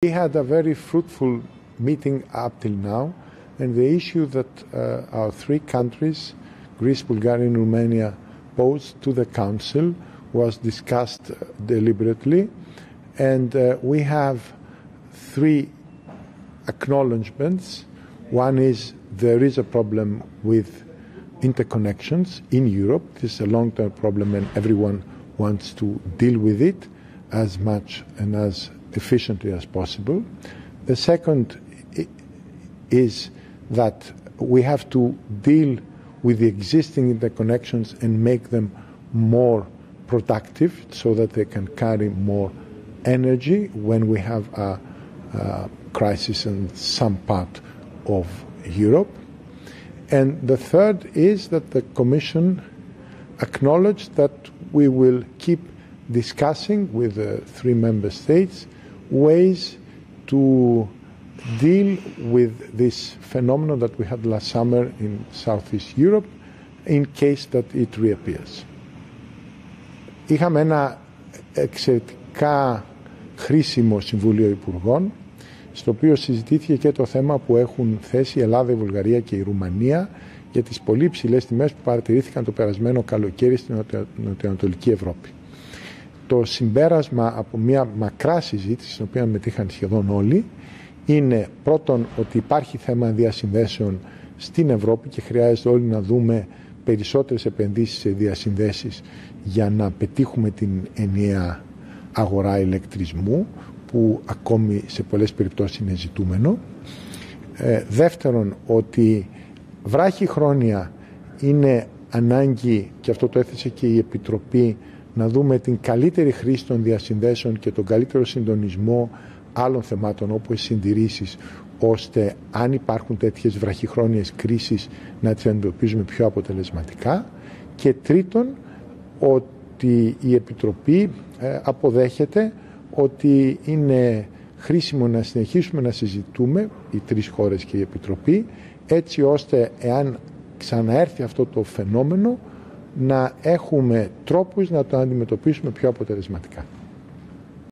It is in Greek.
We had a very fruitful meeting up till now, and the issue that our three countries, Greece, Bulgaria and Romania, posed to the Council was discussed deliberately, and we have three acknowledgements. One is there is a problem with interconnections in Europe. This is a long-term problem and everyone wants to deal with it as much and as efficiently as possible. The second is that we have to deal with the existing interconnections and make them more productive so that they can carry more energy when we have a crisis in some part of Europe. And the third is that the Commission acknowledged that we will keep discussing with the three member states ways to deal with this phenomenon that we had last summer in Southeast Europe in case that it reappears. Είχαμε ένα εξαιρετικά χρήσιμο Συμβούλιο Υπουργών, στο οποίο συζητήθηκε και το θέμα που έχουν θέσει η Ελλάδα, η Βουλγαρία και η Ρουμανία για τις πολύ υψηλές τιμές που παρατηρήθηκαν το περασμένο καλοκαίρι στην νοτιοανατολική Ευρώπη. Το συμπέρασμα από μια μακρά συζήτηση, στην οποία μετήχαν σχεδόν όλοι, είναι πρώτον ότι υπάρχει θέμα διασυνδέσεων στην Ευρώπη και χρειάζεται όλοι να δούμε περισσότερες επενδύσεις σε διασυνδέσεις για να πετύχουμε την ενιαία αγορά ηλεκτρισμού, που ακόμη σε πολλές περιπτώσεις είναι ζητούμενο. Δεύτερον, ότι βράχη χρόνια είναι ανάγκη, και αυτό το έθεσε και η Επιτροπή, να δούμε την καλύτερη χρήση των διασυνδέσεων και τον καλύτερο συντονισμό άλλων θεμάτων όπως οι συντηρήσεις, ώστε αν υπάρχουν τέτοιες βραχυχρόνιες κρίσεις να τις αντιμετωπίζουμε πιο αποτελεσματικά. Και τρίτον, ότι η Επιτροπή αποδέχεται ότι είναι χρήσιμο να συνεχίσουμε να συζητούμε, οι τρεις χώρες και η Επιτροπή, έτσι ώστε εάν ξαναέρθει αυτό το φαινόμενο να έχουμε τρόπους να το αντιμετωπίσουμε πιο αποτελεσματικά.